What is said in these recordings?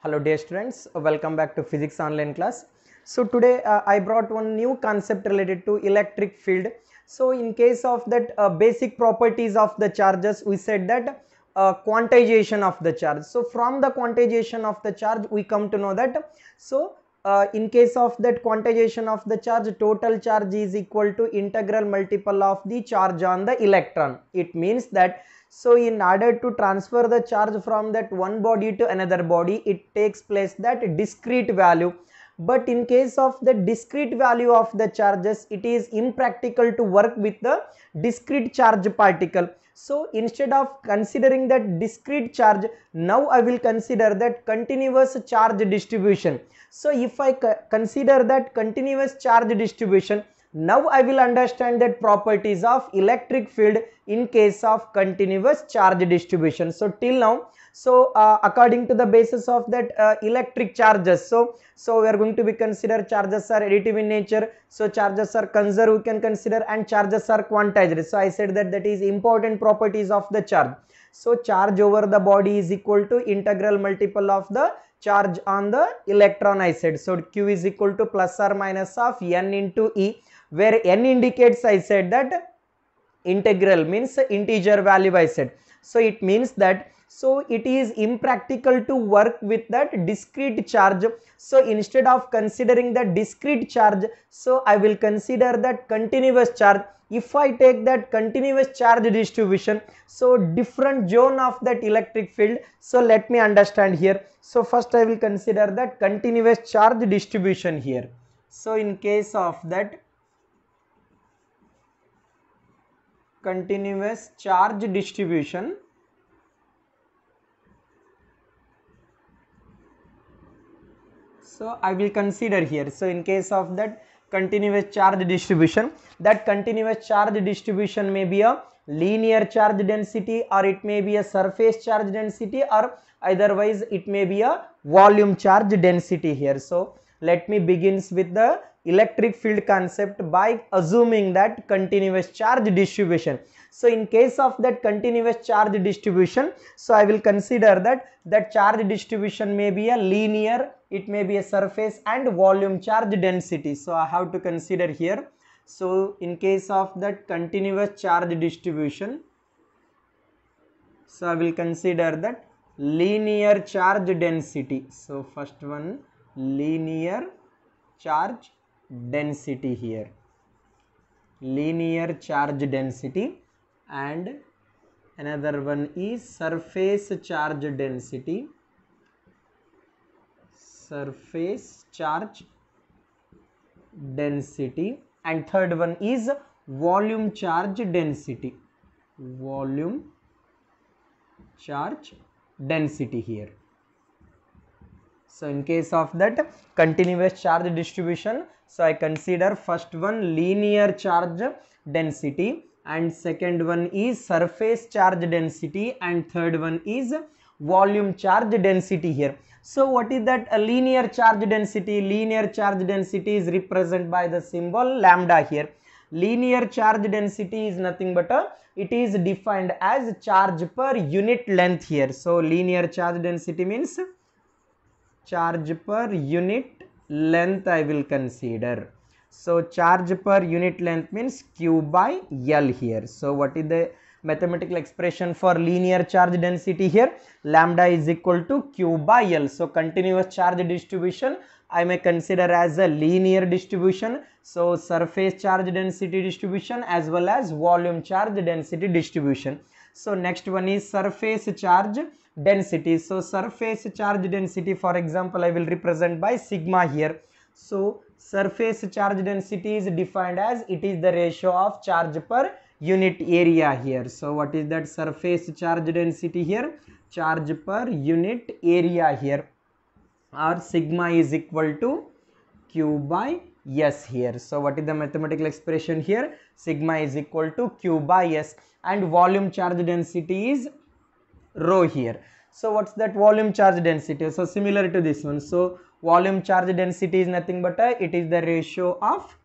Hello dear students, welcome back to physics online class. So today I brought one new concept related to electric field. So in case of that basic properties of the charges, we said that quantization of the charge. So from the quantization of the charge we come to know that in case of that quantization of the charge, total charge is equal to integral multiple of the charge on the electron. It means that in order to transfer the charge from that one body to another body, it takes place that discrete value. But in case of the discrete value of the charges, it is impractical to work with the discrete charge particle. So instead of considering that discrete charge, now I will consider that continuous charge distribution. So if I consider that continuous charge distribution, now I will understand that properties of electric field in case of continuous charge distribution. So till now, according to the basis of that electric charges, so we are going to be consider charges are additive in nature, so charges are conserved we can consider, and charges are quantized. So I said that is important properties of the charge. So charge over the body is equal to integral multiple of the charge on the electron, I said. So Q is equal to plus or minus of N into E, where N indicates, I said that integral means integer value, I said. So it means that it is impractical to work with that discrete charge. So instead of considering the discrete charge, so I will consider that continuous charge. If I take that continuous charge distribution, so different zone of that electric field, so let me understand here. So first I will consider that continuous charge distribution here. So in case of that continuous charge distribution, so I will consider here. So in case of that continuous charge distribution, that continuous charge distribution may be a linear charge density, or it may be a surface charge density, or otherwise it may be a volume charge density here. So let me begins with the electric field concept by assuming that continuous charge distribution. So in case of that continuous charge distribution, so I will consider that charge distribution may be a linear, it may be a surface and volume charge density. So I have to consider here. So in case of that continuous charge distribution, so I will consider that linear charge density. So first one, linear charge density here, linear charge density, and another one is surface charge density, surface charge density, and third one is volume charge density, volume charge density here. So in case of that continuous charge distribution, so I consider first one linear charge density, and second one is surface charge density, and third one is volume charge density here. So what is that a linear charge density? Linear charge density is represented by the symbol lambda here. Linear charge density is nothing but it is defined as charge per unit length here. So linear charge density means charge per unit length I will consider. So charge per unit length means Q by L here. So what is the mathematical expression for linear charge density here? Lambda is equal to Q by L. So continuous charge distribution I may consider as a linear distribution. So surface charge density distribution as well as volume charge density distribution. So next one is surface charge density. So surface charge density, for example, I will represent by sigma here. So surface charge density is defined as it is the ratio of charge per unit area here. So what is that surface charge density here? Charge per unit area here, or sigma is equal to Q by S here. So what is the mathematical expression here? Sigma is equal to Q by S, and volume charge density is rho here. So what's that volume charge density? So similar to this one. So volume charge density is nothing but it is the ratio of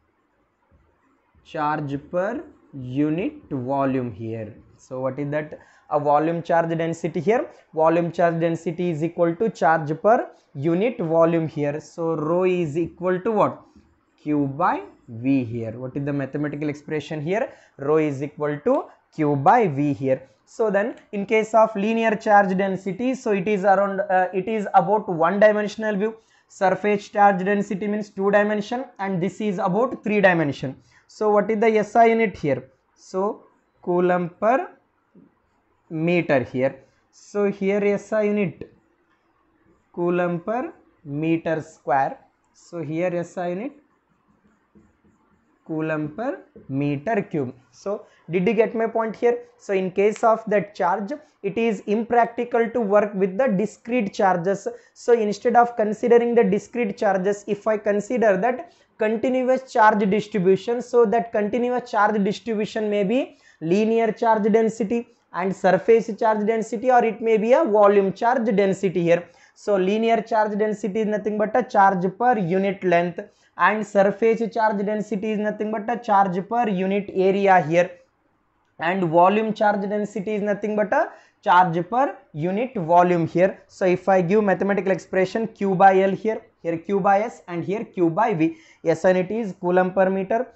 charge per unit volume here. So what is that a volume charge density here. Volume charge density is equal to charge per unit volume here. So rho is equal to what? Q by V here. What is the mathematical expression here? Rho is equal to Q by V here. So then in case of linear charge density, so it is around it is about one dimensional view. Surface charge density means 2 dimension, and this is about 3 dimension. So what is the SI unit here? So coulomb per meter here. So here SI unit coulomb per meter square. So here SI unit coulomb per meter cube. So did you get my point here? So in case of that charge, it is impractical to work with the discrete charges. So instead of considering the discrete charges, if I consider that continuous charge distribution, so that continuous charge distribution may be linear charge density and surface charge density, or it may be a volume charge density here. So linear charge density is nothing but a charge per unit length, and surface charge density is nothing but a charge per unit area here, and volume charge density is nothing but a charge per unit volume here. So if I give mathematical expression Q by L here, here Q by S and here Q by V, SI unit is coulomb per meter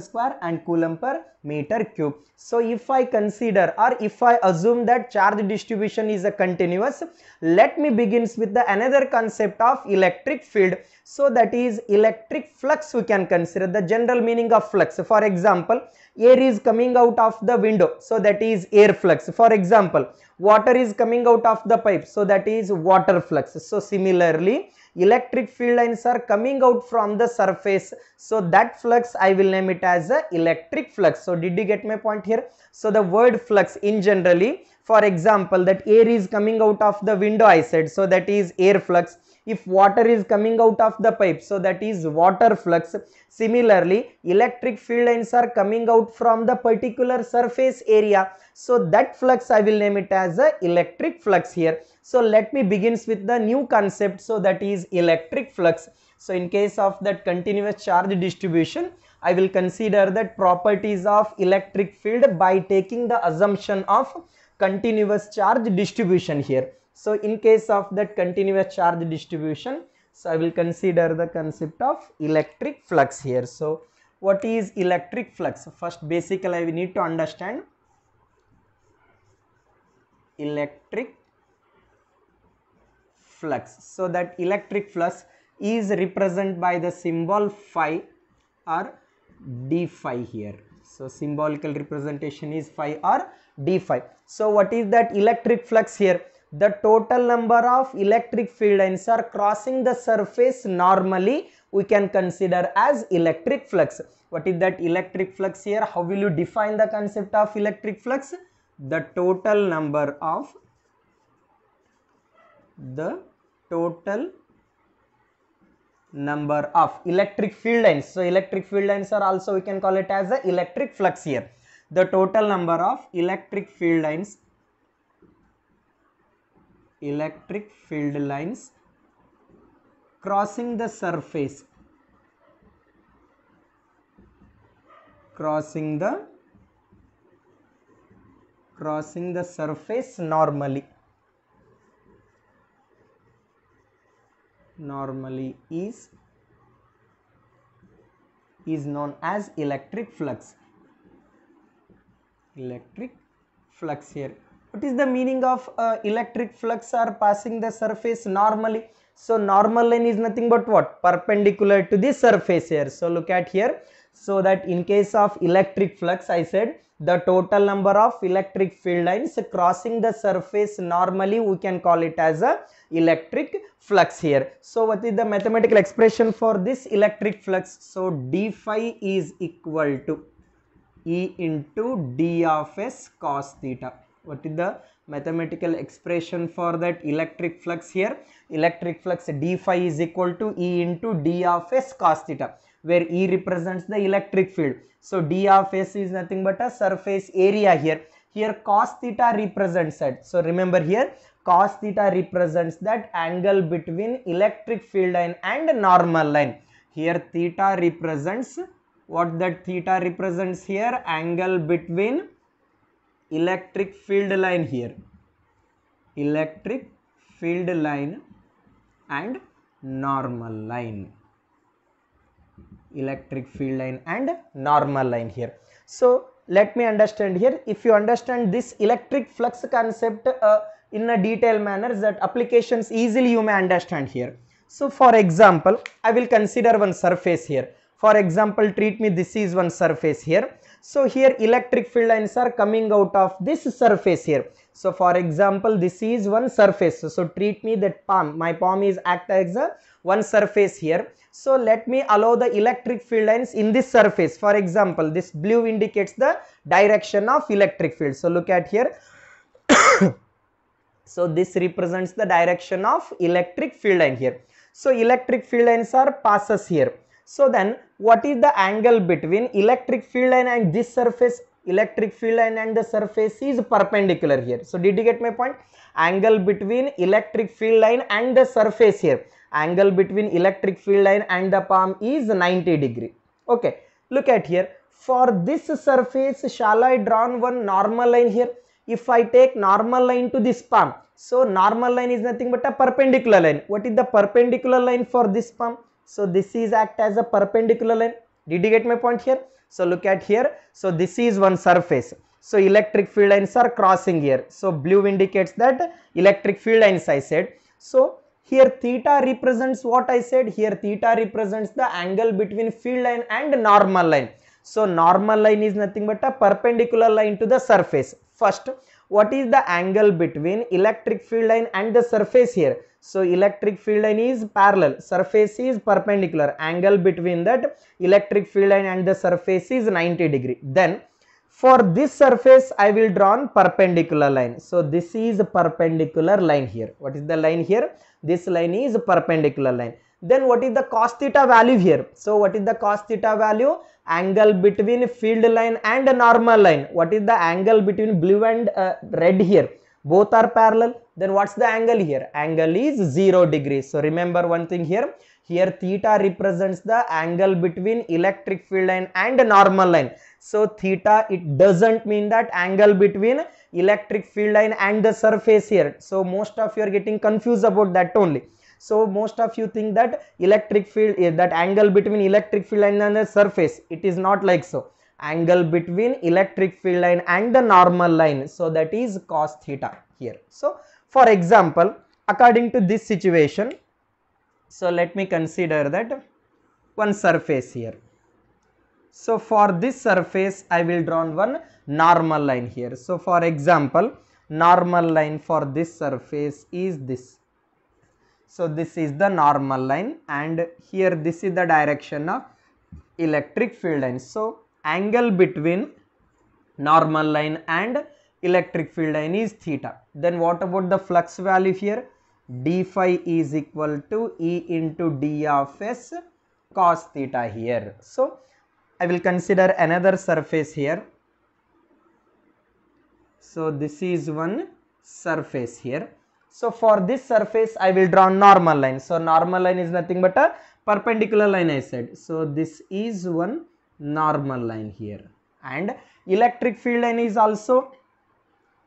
square and coulomb per meter cube. So if I consider, or if I assume that charge distribution is a continuous, let me begins with the another concept of electric field. So that is electric flux. We can consider the general meaning of flux. For example, air is coming out of the window, so that is air flux. For example, water is coming out of the pipe, so that is water flux. So similarly, electric field lines are coming out from the surface, so that flux I will name it as a electric flux. So did you get my point here? So the word flux in generally, for example, that air is coming out of the window I said, so that is air flux. If water is coming out of the pipe, so that is water flux. Similarly, electric field lines are coming out from the particular surface area, so that flux I will name it as a electric flux here. So let me begins with the new concept, so that is electric flux. So in case of that continuous charge distribution, I will consider that properties of electric field by taking the assumption of continuous charge distribution here. So in case of that continuous charge distribution, so I will consider the concept of electric flux here. So what is electric flux? First basically I will need to understand electric flux. So that electric flux is represented by the symbol phi or d phi here. So symbolical representation is phi or d phi. So what is that electric flux here? The total number of electric field lines are crossing the surface normally, we can consider as electric flux. What is that electric flux here? How will you define the concept of electric flux? The total number of electric field lines. So electric field lines are also, we can call it as a electric flux here. The total number of electric field lines crossing the surface normally is known as electric flux. Here. What is the meaning of electric flux are passing the surface normally? So normal line is nothing but what? Perpendicular to the surface here. So look at here. So that in case of electric flux, I said the total number of electric field lines crossing the surface normally, we can call it as a electric flux here. So what is the mathematical expression for this electric flux? So d phi is equal to E into d of s cos theta. What is the mathematical expression for that electric flux here? Electric flux d phi is equal to E into d of s cos theta, where E represents the electric field. So d of s is nothing but a surface area here. Here cos theta represents it. So remember here cos theta represents that angle between electric field line and normal line. Here theta represents what that theta represents here? Angle between electric field line here, electric field line and normal line, electric field line and normal line here. So let me understand here. If you understand this electric flux concept in a detailed manner, that applications easily you may understand here. So for example, I will consider one surface here. For example, treat me this is one surface here. So here electric field lines are coming out of this surface here. So for example, this is one surface. So treat me that palm, my palm is act as a one surface here. So let me allow the electric field lines in this surface. For example, this blue indicates the direction of electric field. So look at here. So this represents the direction of electric field line here. So electric field lines are passes here. So then what is the angle between electric field line and this surface? Electric field line and the surface is perpendicular here. So did you get my point? Angle between electric field line and the surface here, angle between electric field line and the palm is 90 degree. Okay, look at here. For this surface, shall I draw one normal line here? If I take normal line to this palm, so normal line is nothing but a perpendicular line. What is the perpendicular line for this palm? So this is act as a perpendicular line. Did you get my point here? So look at here. So this is one surface. So electric field lines are crossing here. So blue indicates that electric field lines I said. So here theta represents what I said. Here theta represents the angle between field line and normal line. So normal line is nothing but a perpendicular line to the surface. First, what is the angle between electric field line and the surface here? So electric field line is parallel, surface is perpendicular, angle between that electric field line and the surface is 90 degree. Then for this surface I will draw perpendicular line. So this is a perpendicular line here. What is the line here? This line is a perpendicular line. Then what is the cos theta value here? So what is the cos theta value? Angle between field line and normal line. What is the angle between blue and red here? Both are parallel. Then what's the angle here? Angle is 0 degrees. So remember one thing here. Here theta represents the angle between electric field line and normal line. So theta, it doesn't mean that angle between electric field line and the surface here. So most of you are getting confused about that only. So most of you think that electric field, that angle between electric field line and the surface, it is not like so. Angle between electric field line and the normal line, so that is cos theta here. So for example, according to this situation, so let me consider that one surface here. So for this surface I will draw one normal line here. So for example, normal line for this surface is this. So this is the normal line and here this is the direction of electric field line. So angle between normal line and electric field line is theta. Then what about the flux value here? D phi is equal to E into D of S cos theta here. So I will consider another surface here. So this is one surface here. So for this surface I will draw normal line. So normal line is nothing but a perpendicular line I said. So this is one normal line here and electric field line is also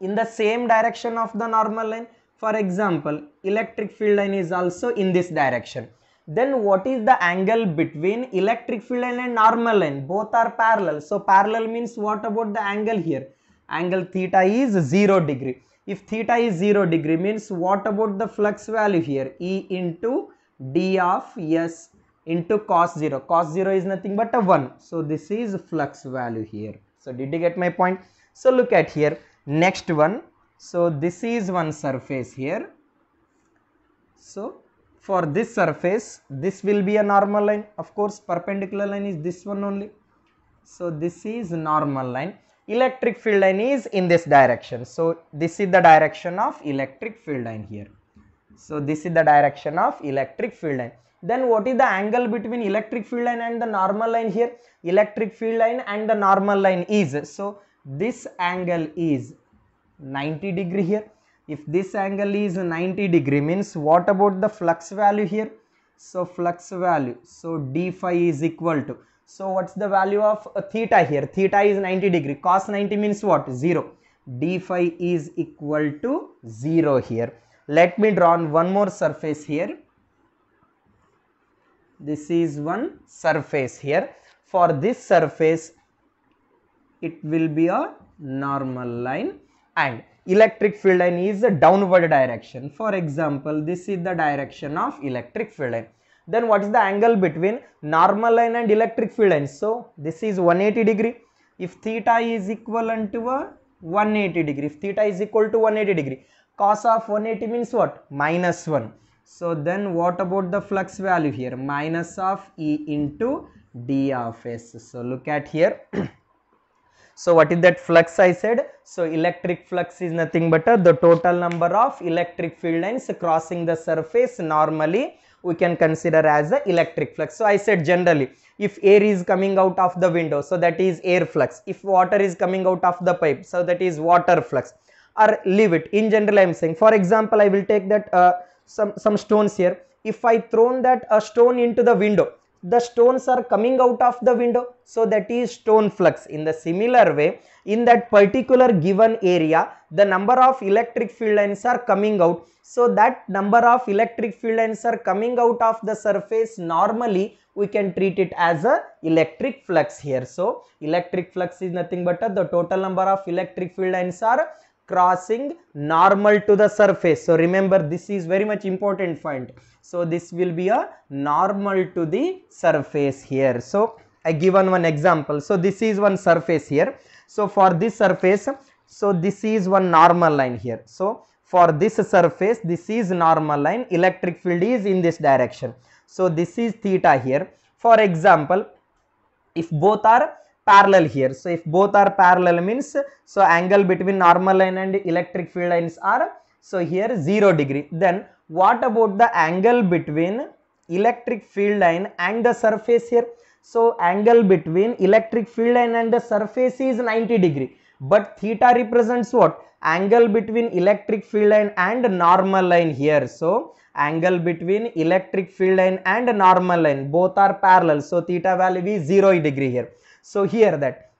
in the same direction of the normal line. For example, electric field line is also in this direction. Then what is the angle between electric field line and normal line? Both are parallel. So parallel means what about the angle here? Angle theta is 0 degree. If theta is 0 degree means what about the flux value here? E into D of S into cos 0. Cos 0 is nothing but a 1. So this is flux value here. So did you get my point? So look at here. Next one. So this is one surface here. So for this surface, this will be a normal line. Of course, perpendicular line is this one only. So this is normal line. Electric field line is in this direction. So this is the direction of electric field line here. So this is the direction of electric field line. Then what is the angle between electric field line and the normal line here? Electric field line and the normal line is, so this angle is 90 degree here. If this angle is 90 degree means what about the flux value here? So flux value, so d phi is equal to, so what's the value of theta here? Theta is 90 degree. Cos 90 means what? 0. d phi is equal to 0 here. Let me draw on one more surface here. This is one surface here. For this surface, it will be a normal line, and electric field line is a downward direction. For example, this is the direction of electric field line. Then what is the angle between normal line and electric field line? So this is 180 degree. If theta is equivalent to a 180 degree, if theta is equal to 180 degree, cos of 180 means what? Minus 1. So then what about the flux value here? Minus of E into d of S. So look at here. So what is that flux I said? So electric flux is nothing but the total number of electric field lines crossing the surface normally we can consider as a electric flux. So I said generally, if air is coming out of the window, so that is air flux. If water is coming out of the pipe, so that is water flux. Or leave it. In general I am saying, for example, I will take that some stones here. If I thrown that a stone into the window, the stones are coming out of the window, so that is stone flux. In the similar way, in that particular given area, the number of electric field lines are coming out, so that number of electric field lines are coming out of the surface normally we can treat it as a electric flux here. So electric flux is nothing but the total number of electric field lines are crossing normal to the surface. So remember, this is very much important point. So this will be a normal to the surface here. So I given one example. So this is one surface here. So for this surface, so this is one normal line here. So for this surface, this is normal line, electric field is in this direction. So this is theta here. For example, if both are parallel here, so if both are parallel means, so angle between normal line and electric field lines are, so here 0 degree. Then what about the angle between electric field line and the surface here? So angle between electric field line and the surface is 90 degree, but theta represents what? Angle between electric field line and normal line here. So angle between electric field line and normal line, both are parallel, so theta value is 0 degree here. So here that,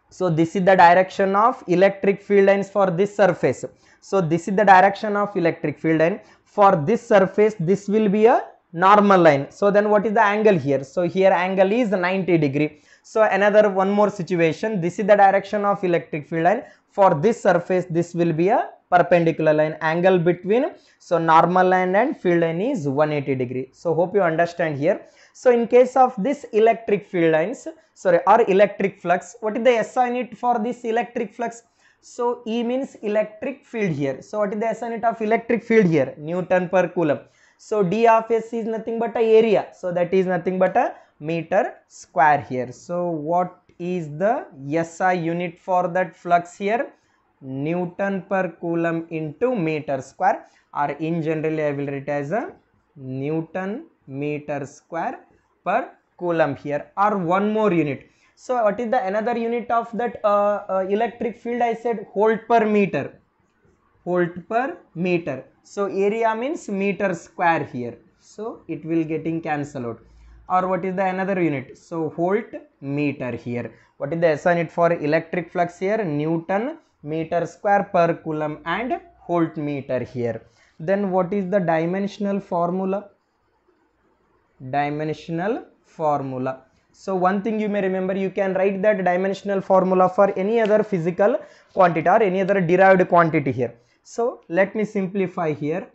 so this is the direction of electric field lines for this surface. So this is the direction of electric field line for this surface. This will be a normal line. So then what is the angle here? So here angle is 90 degree. So another one more situation, this is the direction of electric field line for this surface. This will be a perpendicular line. Angle between, so normal line and field line is 180 degree. So hope you understand here. So in case of this electric field lines, sorry, or electric flux, what is the SI unit for this electric flux? So E means electric field here. So what is the SI unit of electric field here? Newton per coulomb. So d of S is nothing but a area. So that is nothing but a meter square here. So what is the SI unit for that flux here? Newton per coulomb into meter square, or in generally I will write as a Newton meter square per coulomb here, or one more unit. So what is the another unit of that electric field? I said volt per meter. Volt per meter. So area means meter square here. So it will getting cancelled out. Or what is the another unit? So volt meter here. What is the SI unit for electric flux here? Newton meter square per coulomb and volt meter here. Then what is the dimensional formula? Dimensional formula. So one thing you may remember, you can write that dimensional formula for any other physical quantity or any other derived quantity here. So let me simplify here.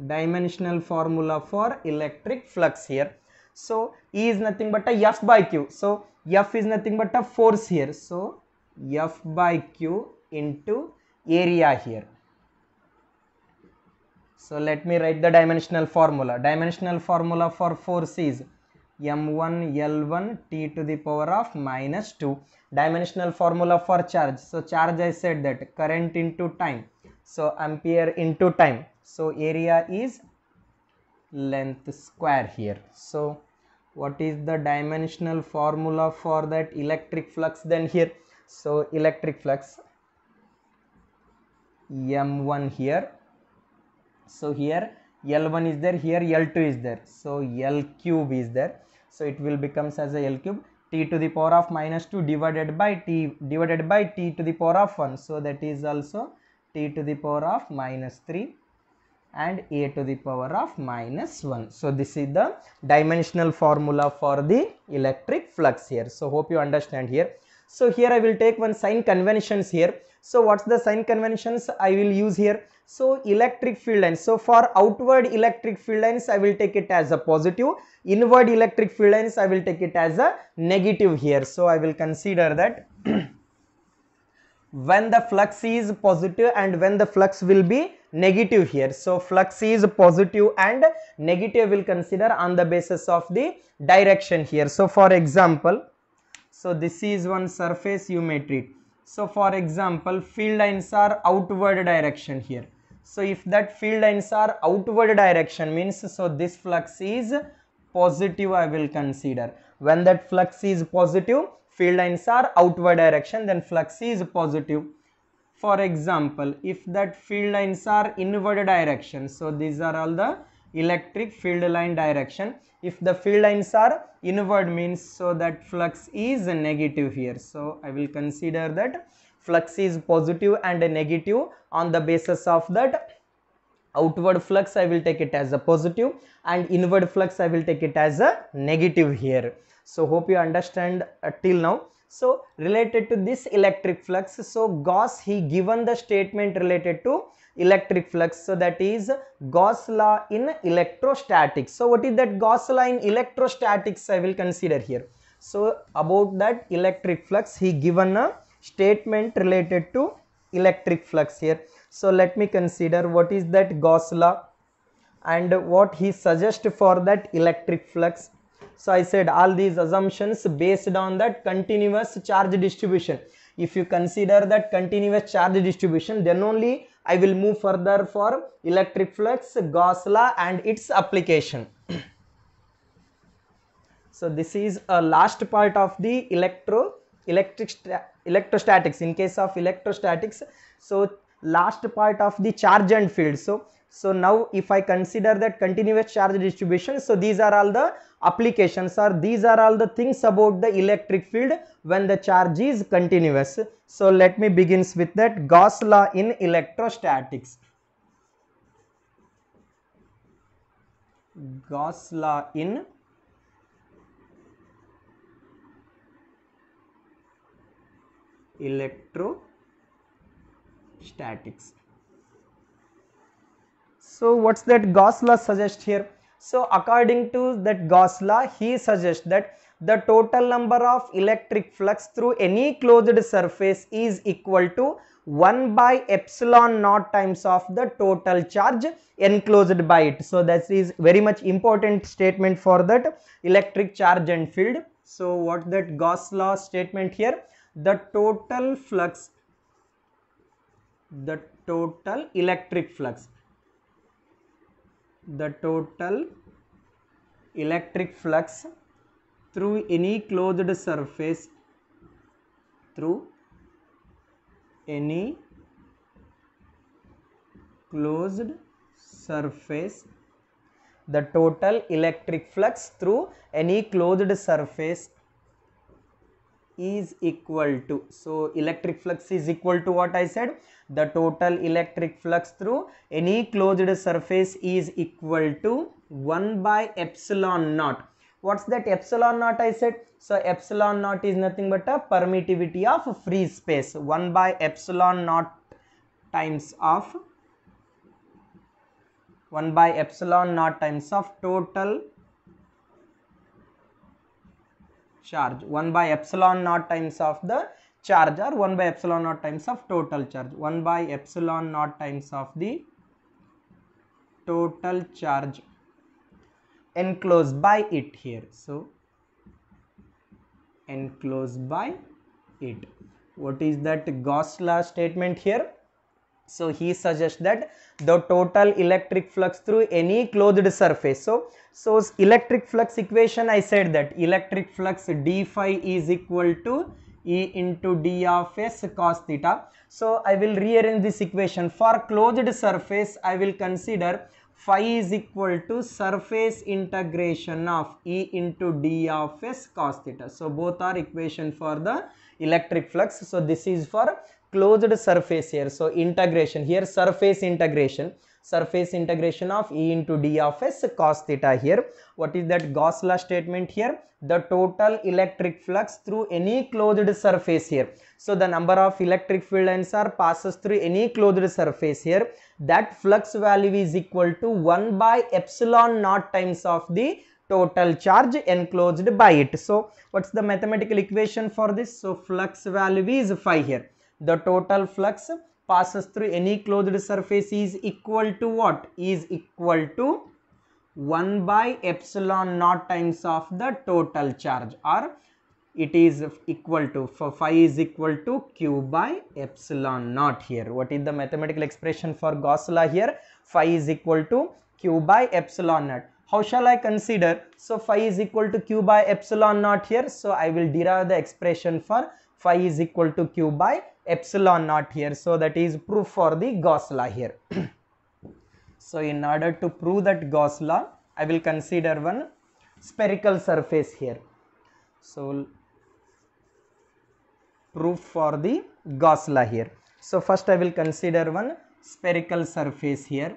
Dimensional formula for electric flux here. So E is nothing but a F by Q. So F is nothing but a force here. So F by Q into area here. So let me write the dimensional formula. Dimensional formula for force is m1 L1 T to the power of minus 2. Dimensional formula for charge. So charge, I said that current into time. So ampere into time. So area is length square here. So what is the dimensional formula for that electric flux then here? So electric flux m1 here. So here L1 is there, here L2 is there. So L cube is there. So it will becomes as a L cube. t to the power of minus 2 divided by t to the power of 1. So that is also t to the power of minus 3 and a to the power of minus 1. So this is the dimensional formula for the electric flux here. So hope you understand here. So here I will take one sign conventions here. So what's the sign conventions I will use here? So electric field lines. So for outward electric field lines I will take it as a positive. Inward electric field lines I will take it as a negative here. So I will consider that when the flux is positive and when the flux will be negative here. So flux is positive and negative will consider on the basis of the direction here. So for example, so this is one surface you may treat. So for example, field lines are outward direction here. So if that field lines are outward direction means, so this flux is positive I will consider. When that flux is positive, field lines are outward direction, then flux is positive. For example, if that field lines are inward direction, so these are all the electric field line direction. If the field lines are inward means, so that flux is negative here. So I will consider that flux is positive and negative. On the basis of that outward flux I will take it as a positive and inward flux I will take it as a negative here. So hope you understand till now. So related to this electric flux, so Gauss he given the statement related to electric flux, so that is Gauss law in electrostatics. So what is that Gauss law in electrostatics I will consider here. So about that electric flux he given a statement related to electric flux here. So let me consider what is that Gauss law and what he suggests for that electric flux. So I said all these assumptions based on that continuous charge distribution. If you consider that continuous charge distribution, then only I will move further for electric flux, Gauss law and its application. So this is a last part of the electrostatics. In case of electrostatics, so last part of the charge and field. So now if I consider that continuous charge distribution, so these are all the applications or these are all the things about the electric field when the charge is continuous. So let me begins with that Gauss law in electrostatics. Gauss law in electrostatics. So what's that Gauss law suggest here? So according to that Gauss law, he suggests that the total number of electric flux through any closed surface is equal to 1 by epsilon naught times of the total charge enclosed by it. So that is very much important statement for that electric charge and field. So what that Gauss law statement here? The total flux, the total electric flux, the total electric flux through any closed surface, through any closed surface, the total electric flux through any closed surface is equal to, so electric flux is equal to what I said, the total electric flux through any closed surface is equal to 1 by epsilon naught. What's that epsilon naught I said? So epsilon naught is nothing but a permittivity of free space. 1 by epsilon naught times of 1 by epsilon naught times of total charge, 1 by epsilon naught times of the charge, or 1 by epsilon naught times of total charge, 1 by epsilon naught times of the total charge enclosed by it here. So enclosed by it. What is that Gauss law statement here? So he suggests that the total electric flux through any closed surface. So electric flux equation I said that electric flux d phi is equal to E into d of s cos theta. So I will rearrange this equation. For closed surface I will consider phi is equal to surface integration of E into d of s cos theta. So both are equation for the electric flux. So this is for closed surface here. So integration here, surface integration of E into d of s cos theta here. What is that Gauss law statement here? The total electric flux through any closed surface here. So the number of electric field lines are passes through any closed surface here. That flux value is equal to 1 by epsilon naught times of the total charge enclosed by it. So what's the mathematical equation for this? So flux value is phi here. The total flux passes through any closed surface is equal to what? Is equal to 1 by epsilon naught times of the total charge, or it is equal to, for phi is equal to q by epsilon naught here. What is the mathematical expression for Gauss law here? Phi is equal to q by epsilon naught. How shall I consider? So phi is equal to q by epsilon naught here. So I will derive the expression for phi is equal to q by epsilon naught here. So that is proof for the Gauss law here. So in order to prove that Gauss law, I will consider one spherical surface here. So proof for the Gauss law here. So first I will consider one spherical surface here.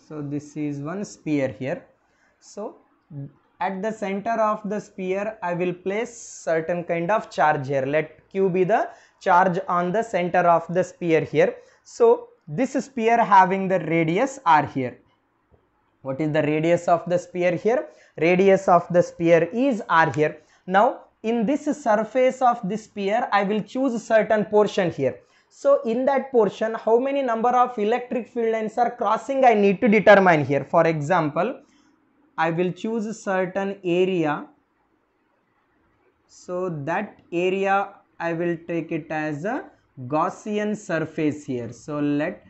So this is one sphere here. So at the center of the sphere I will place certain kind of charge here. Let q be the charge on the center of the sphere here. So this sphere having the radius r here. What is the radius of the sphere here? Radius of the sphere is r here. Now in this surface of this sphere I will choose certain portion here. So in that portion how many number of electric field lines are crossing I need to determine here. For example, I will choose a certain area. So that area I will take it as a Gaussian surface here. So let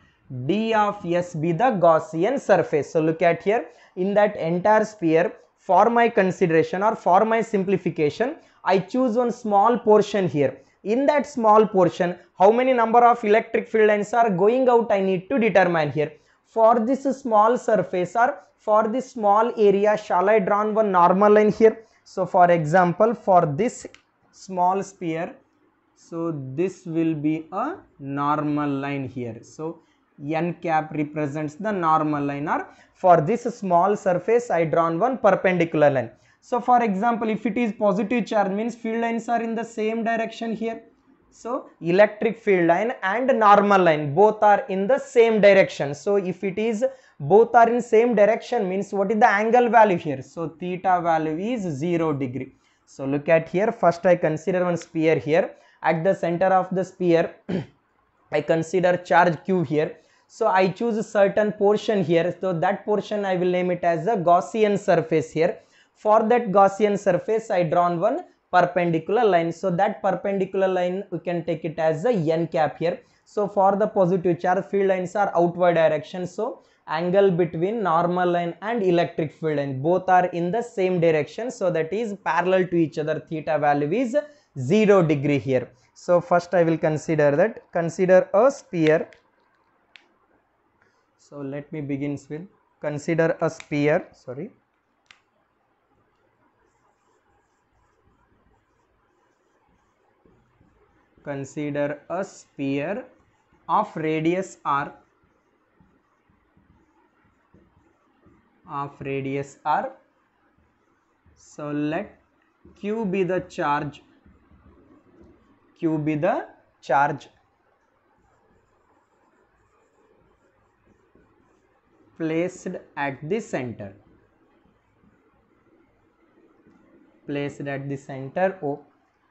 d of s be the Gaussian surface. So look at here, in that entire sphere, for my consideration or for my simplification, I choose one small portion here. In that small portion, how many number of electric field lines are going out I need to determine here. For this small surface or for this small area, shall I draw one normal line here? So for example, for this small sphere, so this will be a normal line here. So n cap represents the normal line, or for this small surface I drawn one perpendicular line. So for example, if it is positive charge means field lines are in the same direction here. So electric field line and normal line both are in the same direction. So if it is both are in same direction means what is the angle value here? So theta value is 0 degree. So look at here, first I consider one sphere here. At the center of the sphere I consider charge q here. So I choose a certain portion here. So that portion I will name it as a Gaussian surface here. For that Gaussian surface I drawn one perpendicular line. So that perpendicular line we can take it as a n cap here. So for the positive charge, field lines are outward direction. So angle between normal line and electric field line both are in the same direction. So that is parallel to each other. Theta value is 0 degree here. So first I will consider that. Consider a sphere. So let me begin with consider a sphere. Sorry. Consider a sphere of radius r. So let q be the charge. Placed at the center. O,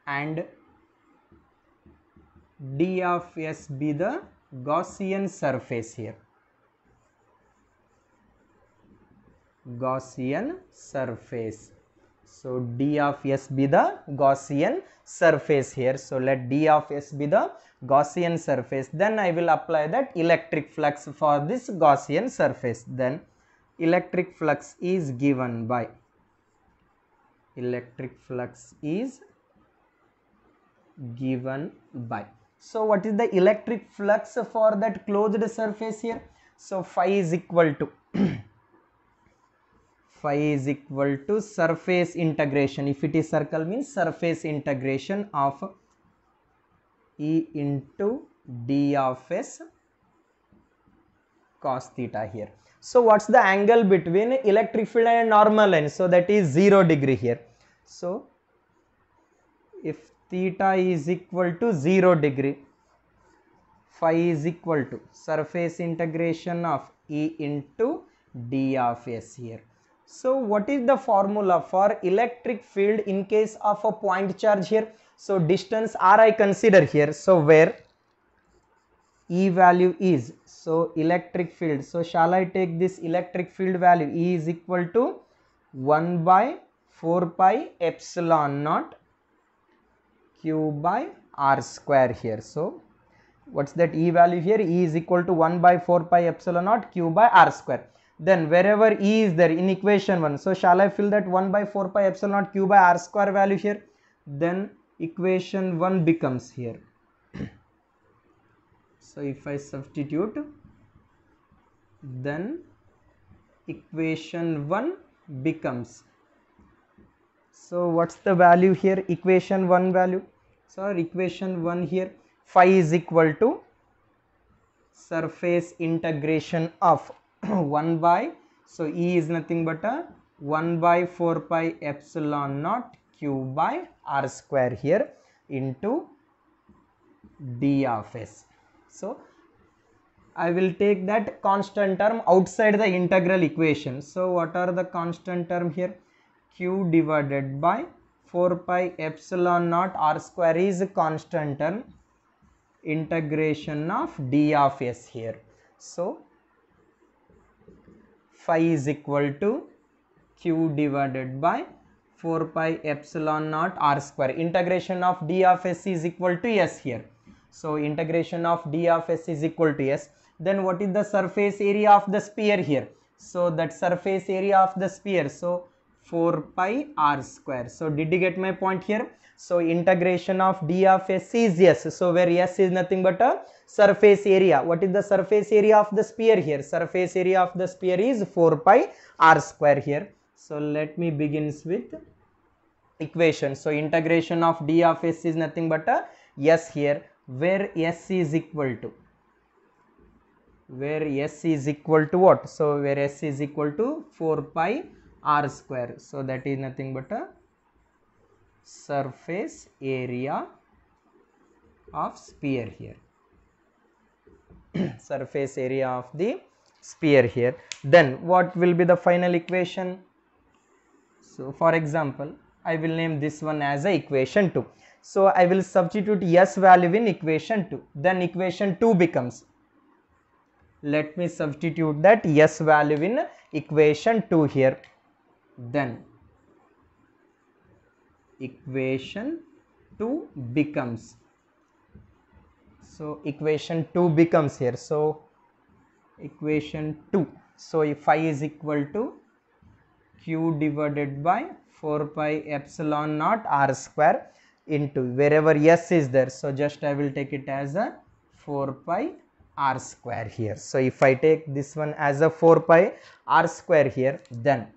and d of s be the Gaussian surface here. So d of s be the Gaussian surface here. So let d of s be the Gaussian surface. Then I will apply that electric flux for this Gaussian surface. Then electric flux is given by So what is the electric flux for that closed surface here? So phi is equal to phi is equal to surface integration. If it is circle means surface integration of E into d of s cos theta here. So what's the angle between electric field and normal line? So that is 0 degree here. So if theta is equal to 0 degree, phi is equal to surface integration of E into d of s here. So what is the formula for electric field in case of a point charge here? So distance r I consider here. So where E value is, so electric field, so shall I take this electric field value? E is equal to 1 by 4 pi epsilon naught q by r square here. So what's that E value here? E is equal to 1 by 4 pi epsilon naught q by r square. Then wherever E is there in equation 1, so shall I fill that 1 by 4 pi epsilon naught q by r square value here? Then equation 1 becomes here. So if I substitute, then equation 1 becomes, so what's the value here? Equation 1 value, so equation 1 here, phi is equal to surface integration of 1 by, so E is nothing but a 1 by 4 pi epsilon naught q by r square here into d of s. So I will take that constant term outside the integral equation. So what are the constant term here? Q divided by 4 pi epsilon naught r square is a constant term, integration of d of s here. So phi is equal to Q divided by 4 pi epsilon naught r square. Integration of d of s is equal to s here. So integration of d of s is equal to s. Then what is the surface area of the sphere here? So that surface area of the sphere, so 4 pi r square. So did you get my point here? So integration of d of s is s. So where s is nothing but a surface area. What is the surface area of the sphere here? Surface area of the sphere is 4 pi r square here. So let me begins with equation. So integration of d of s is nothing but a s here, where s is equal to, where s is equal to what? So where s is equal to 4 pi r square. So that is nothing but a surface area of sphere here. Surface area of the sphere here. Then what will be the final equation? So for example, I will name this one as a equation 2. So I will substitute s value in equation 2. Then equation 2 becomes, let me substitute that s value in equation 2 here. Then equation 2 becomes, so equation 2 becomes here. So equation 2, so if phi is equal to Q divided by 4 pi epsilon naught r square into wherever s is there, so just I will take it as a 4 pi r square here. So if I take this one as a 4 pi r square here, then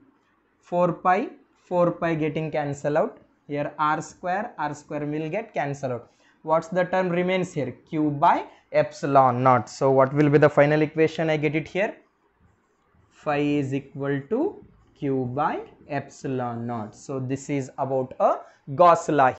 4 pi getting cancel out here, r square will get cancel out. What's the term remains here? Q by epsilon naught. So what will be the final equation? I get it here, phi is equal to Q by epsilon naught. So this is about a Gauss law.